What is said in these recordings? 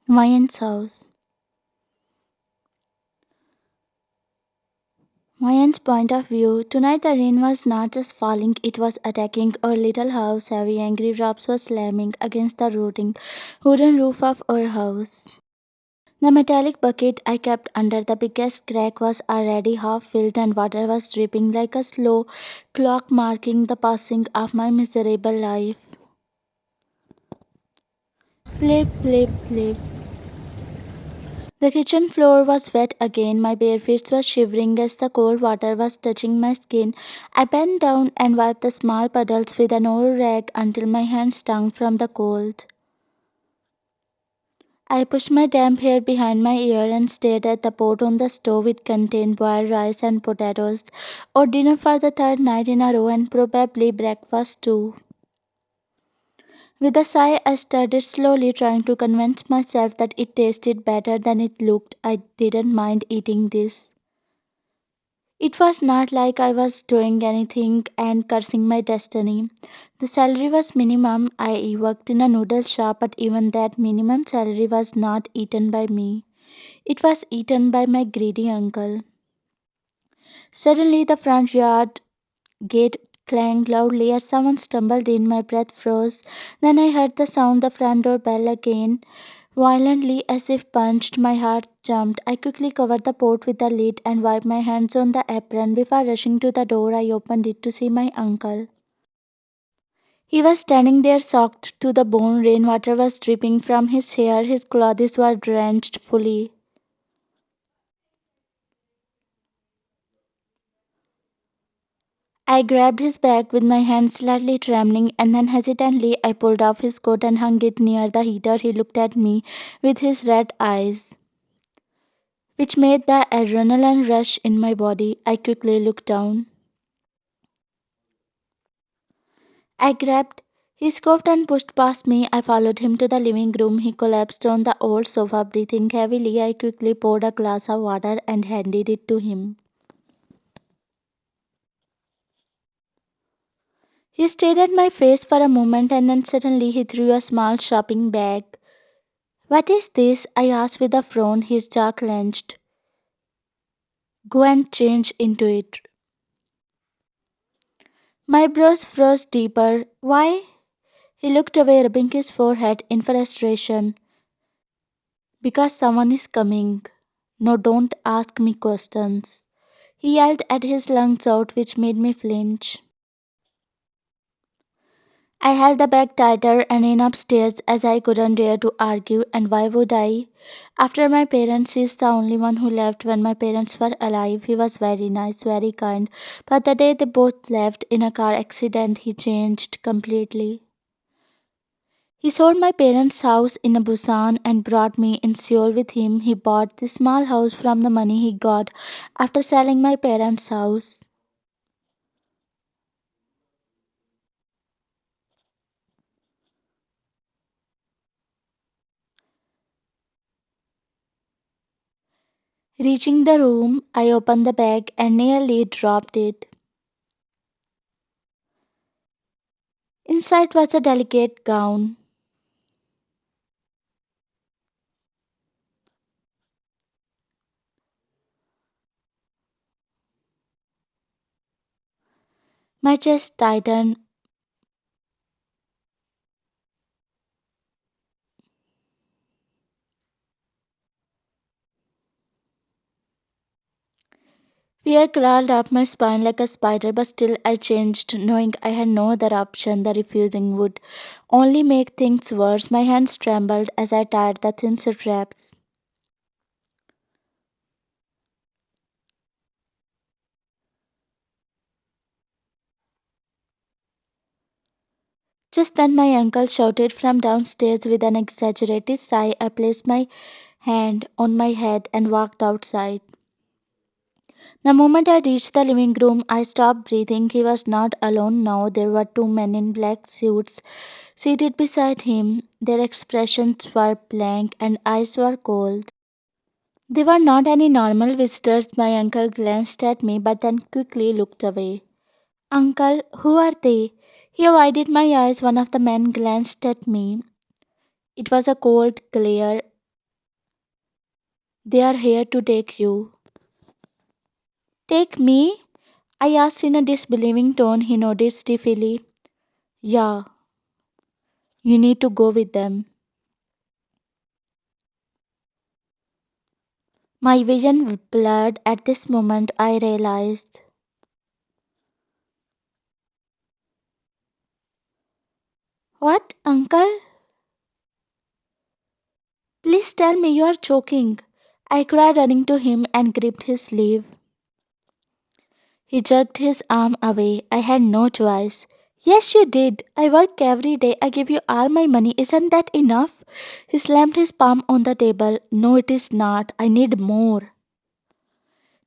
Mayan's house. Mayan's point of view. Tonight the rain was not just falling, it was attacking our little house. Heavy angry drops were slamming against the rotting wooden roof of our house. The metallic bucket I kept under the biggest crack was already half filled and water was dripping like a slow clock marking the passing of my miserable life. Flip, flip, flip. The kitchen floor was wet again. My bare feet were shivering as the cold water was touching my skin. I bent down and wiped the small puddles with an old rag until my hands stung from the cold. I pushed my damp hair behind my ear and stared at the pot on the stove. It contained boiled rice and potatoes, or dinner for the third night in a row, and probably breakfast too. With a sigh, I stirred it slowly, trying to convince myself that it tasted better than it looked. I didn't mind eating this. It was not like I was doing anything and cursing my destiny. The salary was minimum. I worked in a noodle shop, but even that minimum salary was not eaten by me. It was eaten by my greedy uncle. Suddenly, the front yard gate clanged loudly as someone stumbled in. My breath froze. Then I heard the sound the front door bell again, violently as if punched. My heart jumped. I quickly covered the pot with the lid and wiped my hands on the apron. Before rushing to the door, I opened it to see my uncle. He was standing there soaked to the bone. Rainwater was dripping from his hair. His clothes were drenched fully. I grabbed his bag with my hands slightly trembling, and then hesitantly I pulled off his coat and hung it near the heater. He looked at me with his red eyes, which made the adrenaline rush in my body. I quickly looked down. I grabbed his coat and pushed past me. I followed him to the living room. He collapsed on the old sofa, breathing heavily. I quickly poured a glass of water and handed it to him. He stared at my face for a moment and then suddenly he threw a small shopping bag. "What is this?" I asked with a frown. His jaw clenched. "Go and change into it." My brows froze deeper. "Why?" He looked away, rubbing his forehead in frustration. "Because someone is coming." "No, don't ask me questions." He yelled at his lungs out, which made me flinch. I held the bag tighter and ran upstairs as I couldn't dare to argue, and why would I? After my parents, he's the only one who left when my parents were alive. He was very nice, very kind, but the day they both left in a car accident, he changed completely. He sold my parents' house in Busan and brought me in Seoul with him. He bought this small house from the money he got after selling my parents' house. Reaching the room, I opened the bag and nearly dropped it. Inside was a delicate gown. My chest tightened. Fear crawled up my spine like a spider, but still I changed, knowing I had no other option. The refusing would only make things worse. My hands trembled as I tied the thin straps. Just then, my uncle shouted from downstairs with an exaggerated sigh. I placed my hand on my head and walked outside. The moment I reached the living room, I stopped breathing. He was not alone now. There were two men in black suits seated beside him. Their expressions were blank and eyes were cold. They were not any normal visitors. My uncle glanced at me but then quickly looked away. "Uncle, who are they?" He avoided my eyes. One of the men glanced at me. It was a cold glare. They are here to take you. Take me? I asked in a disbelieving tone. He nodded stiffly. Yeah, you need to go with them. My vision blurred at this moment. I realized. What, uncle? Please tell me you are choking. I cried, running to him and gripped his sleeve. He jerked his arm away. I had no choice. Yes, you did. I work every day. I give you all my money. Isn't that enough? He slammed his palm on the table. No, it is not. I need more.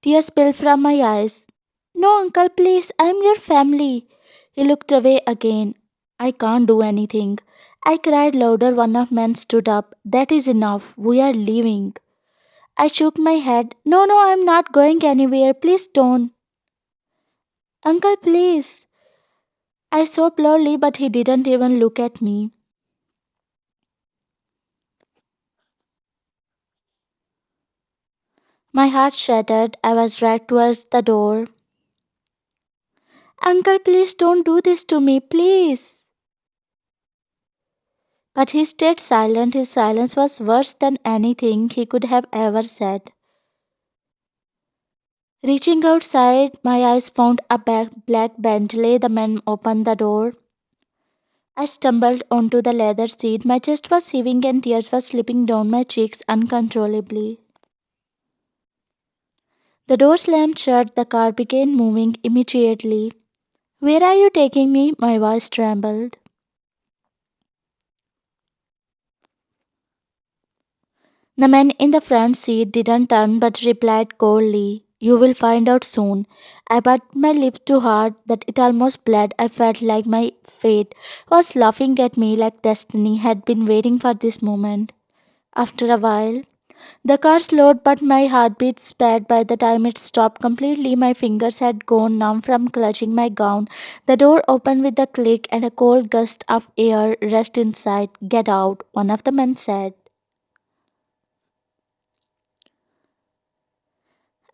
Tears spilled from my eyes. No, uncle, please. I am your family. He looked away again. I can't do anything. I cried louder. One of men stood up. That is enough. We are leaving. I shook my head. No, no, I am not going anywhere. Please don't. Uncle, please. I sobbed loudly, but he didn't even look at me. My heart shattered. I was dragged towards the door. Uncle, please don't do this to me, please. But he stayed silent. His silence was worse than anything he could have ever said. Reaching outside, my eyes found a black Bentley. The man opened the door. I stumbled onto the leather seat. My chest was heaving and tears were slipping down my cheeks uncontrollably. The door slammed shut. The car began moving immediately. Where are you taking me? My voice trembled. The man in the front seat didn't turn but replied coldly, You will find out soon. I bit my lips too hard that it almost bled. I felt like my fate was laughing at me, like destiny had been waiting for this moment. After a while, the car slowed, but my heartbeat sped. By the time it stopped completely, my fingers had gone numb from clutching my gown. The door opened with a click, and a cold gust of air rushed inside. Get out, one of the men said.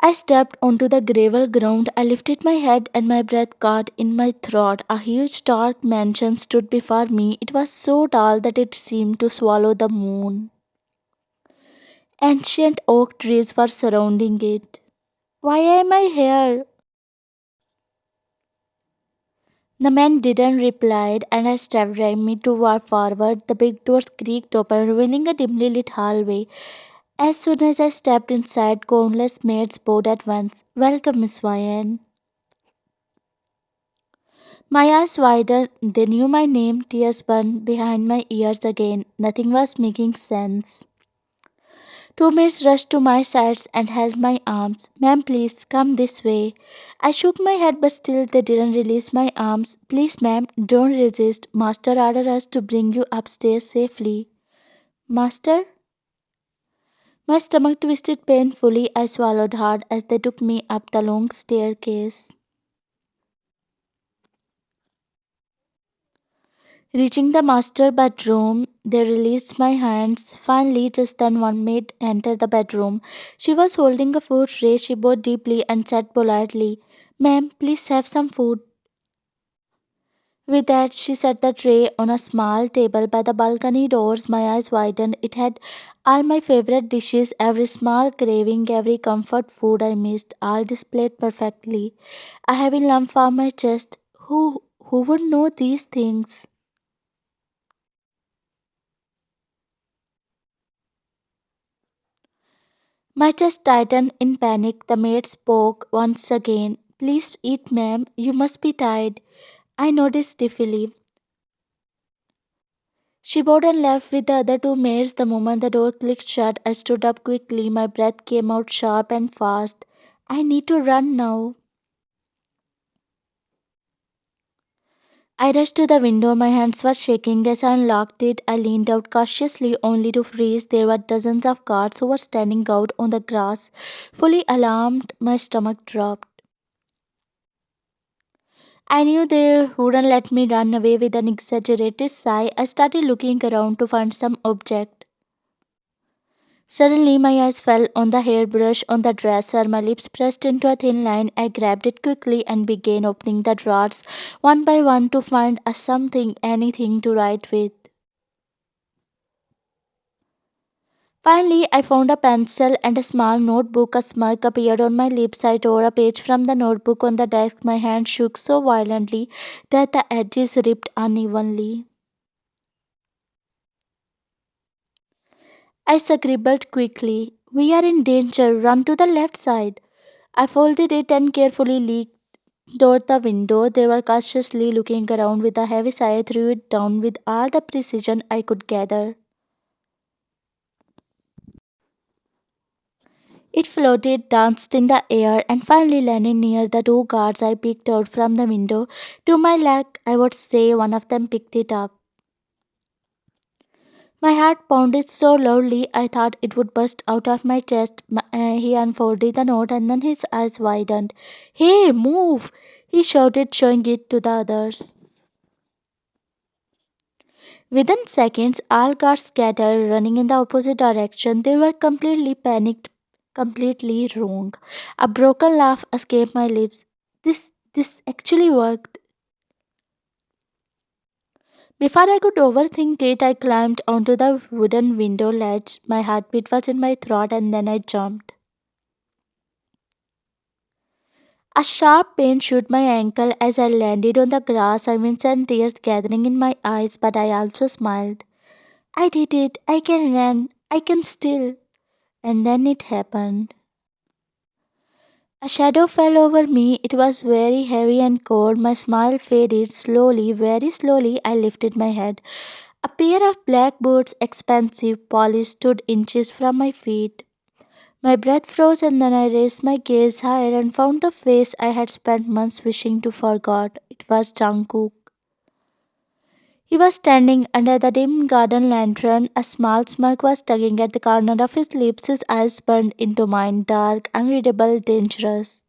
I stepped onto the gravel ground. I lifted my head, and my breath caught in my throat. A huge, dark mansion stood before me. It was so tall that it seemed to swallow the moon. Ancient oak trees were surrounding it. Why am I here? The man didn't reply, and I stepped me to walk forward. The big doors creaked open, revealing a dimly lit hallway. As soon as I stepped inside, countless maids bowed at once. Welcome, Miss Ryan. My eyes widened. They knew my name. Tears burned behind my ears again. Nothing was making sense. Two maids rushed to my sides and held my arms. Ma'am, please come this way. I shook my head, but still they didn't release my arms. Please, ma'am, don't resist. Master ordered us to bring you upstairs safely. Master? My stomach twisted painfully. I swallowed hard as they took me up the long staircase. Reaching the master bedroom, they released my hands. Finally, just then one maid entered the bedroom. She was holding a food tray. She bowed deeply and said politely, Ma'am, please have some food. With that, she set the tray on a small table by the balcony doors. My eyes widened. It had all my favorite dishes, every small craving, every comfort food I missed, all displayed perfectly. A heavy lump formed my chest. Who would know these things? My chest tightened in panic. The maid spoke once again. Please eat, ma'am. You must be tired. I nodded stiffly. She bowed and left with the other two maids. The moment the door clicked shut, I stood up quickly. My breath came out sharp and fast. I need to run now. I rushed to the window. My hands were shaking as I unlocked it. I leaned out cautiously only to freeze. There were dozens of guards who were standing out on the grass. Fully alarmed, my stomach dropped. I knew they wouldn't let me run away. With an exaggerated sigh. I started looking around to find some object. Suddenly, my eyes fell on the hairbrush on the dresser. My lips pressed into a thin line. I grabbed it quickly and began opening the drawers one by one to find a something, anything to write with. Finally, I found a pencil and a small notebook. A smirk appeared on my lips. I tore a page from the notebook on the desk. My hand shook so violently that the edges ripped unevenly. I scribbled quickly. "We are in danger. Run to the left side." I folded it and carefully leaked toward the window. They were cautiously looking around. With a heavy sigh, I threw it down with all the precision I could gather. It floated, danced in the air, and finally landed near the two guards I peeked out from the window. To my luck, I would say one of them picked it up. My heart pounded so loudly I thought it would burst out of my chest. He unfolded the note and then his eyes widened. "Hey, move!" he shouted, showing it to the others. Within seconds, all guards scattered, running in the opposite direction. They were completely panicked, completely wrong. A broken laugh escaped my lips. This actually worked. Before I could overthink it, I climbed onto the wooden window ledge. My heartbeat was in my throat, and then I jumped. A sharp pain shoot my ankle as I landed on the grass. I winced and tears gathering in my eyes, but I also smiled. I did it. I can run. I can still. And then it happened. A shadow fell over me. It was very heavy and cold. My smile faded slowly, very slowly. I lifted my head. A pair of black boots, expensive, polished, stood inches from my feet. My breath froze and then I raised my gaze higher and found the face I had spent months wishing to forget. It was Jungkook. He was standing under the dim garden lantern. A small smirk was tugging at the corner of his lips. His eyes burned into mine, dark, unreadable, dangerous.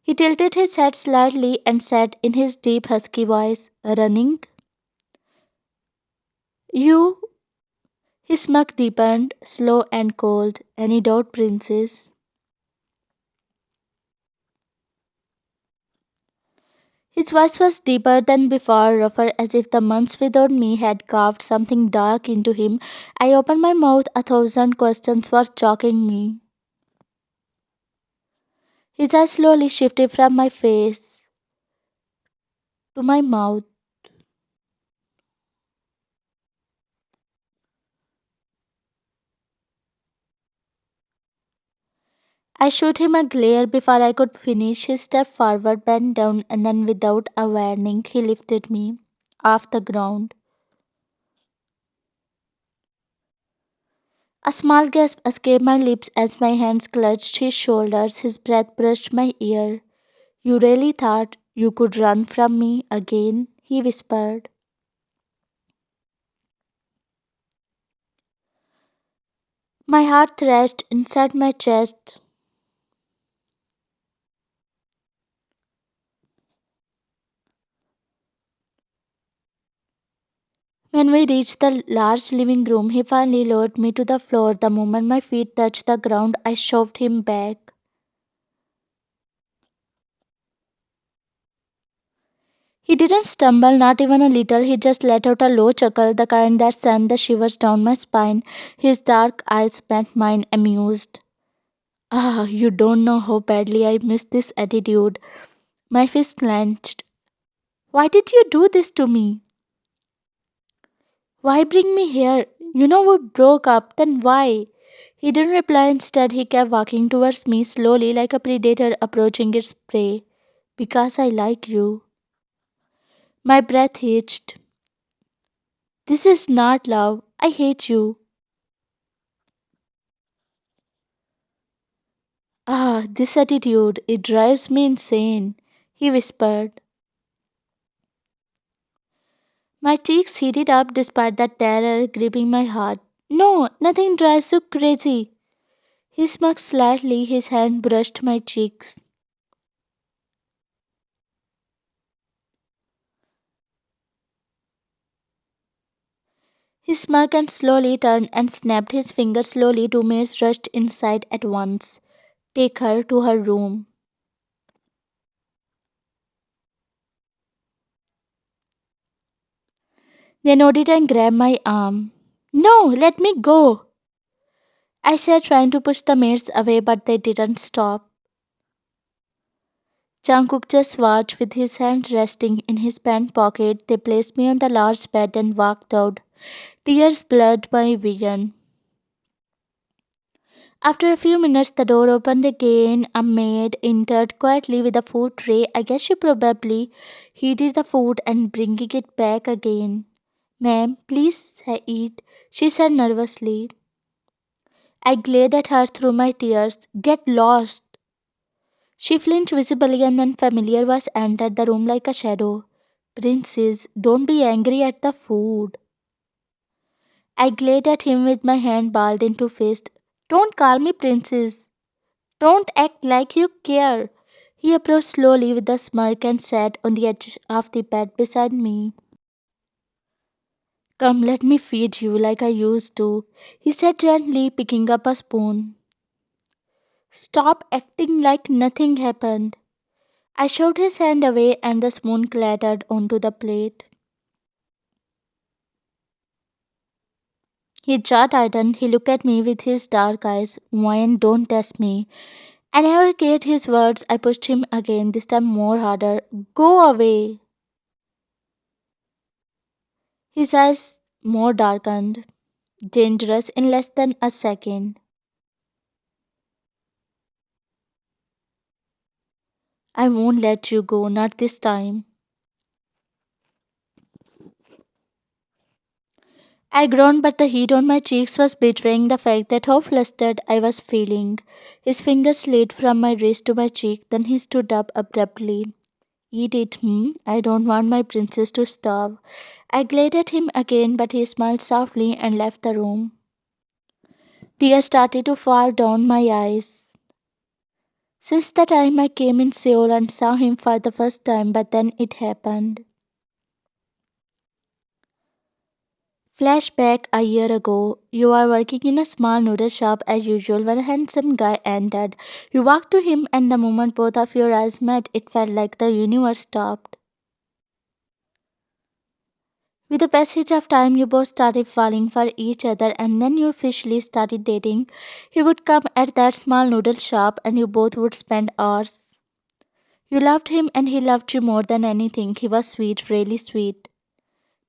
He tilted his head slightly and said in his deep, husky voice, "Running? You?" His smirk deepened, slow and cold. "Any doubt, princess?" His voice was deeper than before, rougher, as if the months without me had carved something dark into him. I opened my mouth. A thousand questions were choking me. His eyes slowly shifted from my face to my mouth. I shot him a glare before I could finish. He stepped forward, bent down, and then, without a warning, he lifted me off the ground. A small gasp escaped my lips as my hands clutched his shoulders. His breath brushed my ear. "You really thought you could run from me again?" he whispered. My heart thrashed inside my chest. When we reached the large living room, he finally lowered me to the floor. The moment my feet touched the ground, I shoved him back. He didn't stumble, not even a little. He just let out a low chuckle, the kind that sent the shivers down my spine. His dark eyes met mine, amused. "Ah, you don't know how badly I miss this attitude." My fist clenched. "Why did you do this to me? Why bring me here? You know we broke up, then why?" He didn't reply. Instead, he kept walking towards me slowly like a predator approaching its prey. "Because I like you." My breath hitched. "This is not love. I hate you." "Ah, this attitude, it drives me insane," he whispered. My cheeks heated up despite the terror gripping my heart. "No, nothing drives you crazy." He smirked slightly, his hand brushed my cheeks. He smirked and slowly turned and snapped his fingers slowly. Two maids rushed inside at once. Take her to her room. They nodded and grabbed my arm. No, let me go, I said, trying to push the maids away, but they didn't stop. Jungkook just watched with his hand resting in his pant pocket. They placed me on the large bed and walked out. Tears blurred my vision. After a few minutes, the door opened again. A maid entered quietly with a food tray. I guess she probably heated the food and bringing it back again. Ma'am, please eat, she said nervously. I glared at her through my tears. Get lost. She flinched visibly and then familiar voice entered the room like a shadow. Princess, don't be angry at the food. I glared at him with my hand balled into fist. Don't call me princess. Don't act like you care. He approached slowly with a smirk and sat on the edge of the bed beside me. Come, let me feed you like I used to, he said gently, picking up a spoon. Stop acting like nothing happened. I shoved his hand away and the spoon clattered onto the plate. His jaw tightened. He looked at me with his dark eyes. Wine, don't test me. I never cared his words. I pushed him again, this time more harder. Go away. His eyes more darkened. Dangerous in less than a second. I won't let you go, not this time. I groaned, but the heat on my cheeks was betraying the fact that how flustered I was feeling. His fingers slid from my wrist to my cheek, then he stood up abruptly. Eat it, I don't want my princess to starve. I glared at him again, but he smiled softly and left the room. Tears started to fall down my eyes. Since the time I came in Seoul and saw him for the first time, but then it happened. Flashback a year ago. You are working in a small noodle shop as usual when a handsome guy entered. You walked to him, and the moment both of your eyes met, it felt like the universe stopped. With the passage of time, you both started falling for each other, and then you officially started dating. He would come at that small noodle shop, and you both would spend hours. You loved him, and he loved you more than anything. He was sweet, really sweet.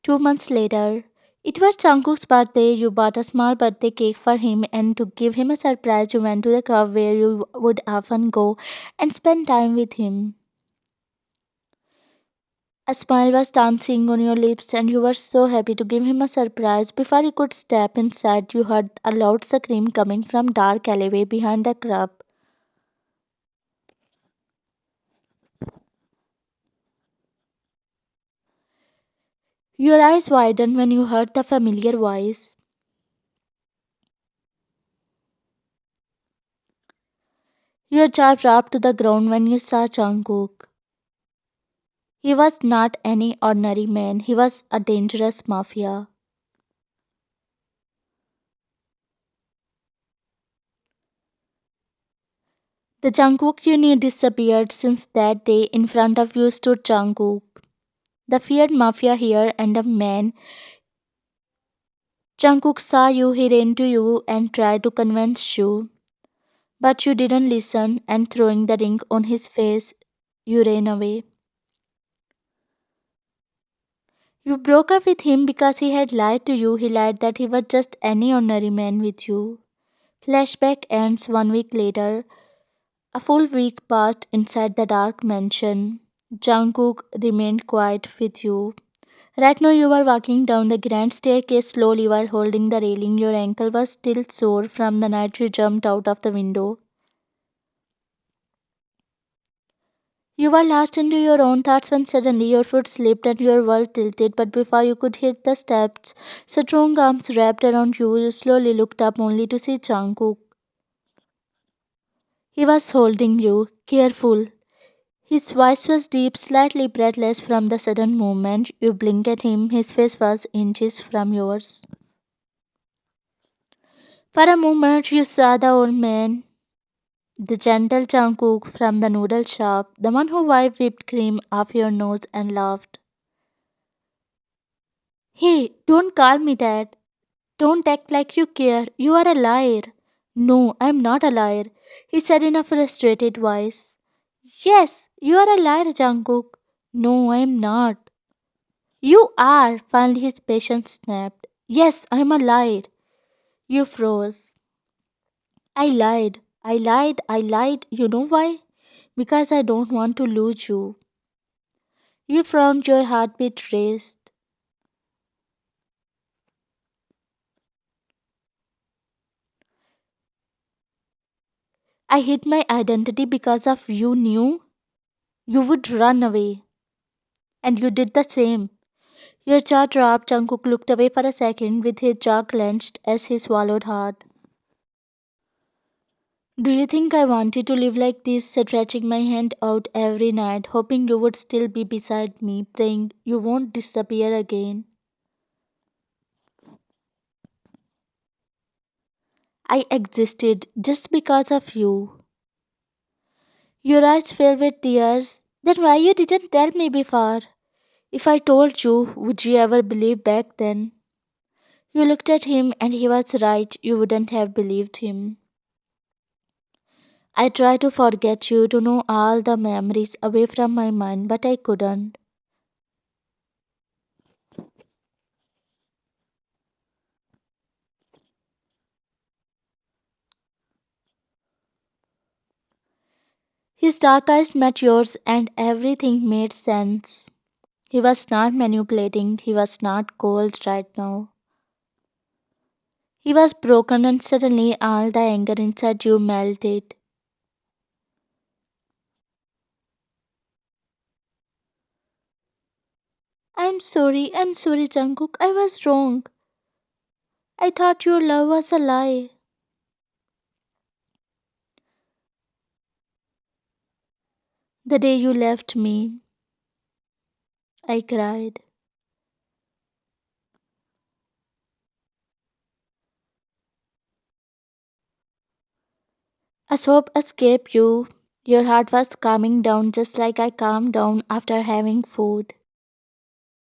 2 months later, it was Jungkook's birthday. You bought a small birthday cake for him, and to give him a surprise, you went to the club where you would often go and spend time with him. A smile was dancing on your lips, and you were so happy to give him a surprise. Before you could step inside, you heard a loud scream coming from dark alleyway behind the club. Your eyes widened when you heard the familiar voice. Your jaw dropped to the ground when you saw Jungkook. He was not any ordinary man, he was a dangerous mafia. The Jungkook you knew disappeared. Since that day, in front of you stood Jungkook, the feared mafia here, and a man. Jungkook saw you, he ran to you and tried to convince you, but you didn't listen, and throwing the ring on his face, you ran away. You broke up with him because he had lied to you. He lied that he was just any ordinary man with you. Flashback ends 1 week later. A full week passed inside the dark mansion. Jungkook remained quiet with you. Right now, you were walking down the grand staircase slowly while holding the railing. Your ankle was still sore from the night you jumped out of the window. You were lost into your own thoughts when suddenly your foot slipped and your world tilted. But before you could hit the steps, strong arms wrapped around you. You slowly looked up only to see Jungkook. He was holding you, careful. His voice was deep, slightly breathless from the sudden movement. You blinked at him. His face was inches from yours. For a moment, you saw the old man, the gentle Jungkook from the noodle shop, the one who wiped whipped cream off your nose and laughed. Hey, don't call me that. Don't act like you care. You are a liar. No, I'm not a liar, he said in a frustrated voice. Yes, you are a liar, Jungkook. No, I'm not. You are. Finally, his patience snapped. Yes, I'm a liar. You froze. I lied. I lied. I lied. You know why? Because I don't want to lose you. You frowned, your heartbeat raced. I hid my identity because of you knew you would run away. And you did the same. Your jaw dropped. Jungkook looked away for a second with his jaw clenched as he swallowed hard. Do you think I wanted to live like this, stretching my hand out every night, hoping you would still be beside me, praying you won't disappear again? I existed just because of you. Your eyes filled with tears. Then why you didn't tell me before? If I told you, would you ever believe back then? You looked at him and he was right, you wouldn't have believed him. I tried to forget you, to know all the memories away from my mind, but I couldn't. His dark eyes met yours and everything made sense. He was not manipulating, he was not cold right now. He was broken and suddenly all the anger inside you melted. I'm sorry, Jungkook, I was wrong. I thought your love was a lie. The day you left me, I cried. A sob escaped you. Your heart was calming down just like I calmed down after having food.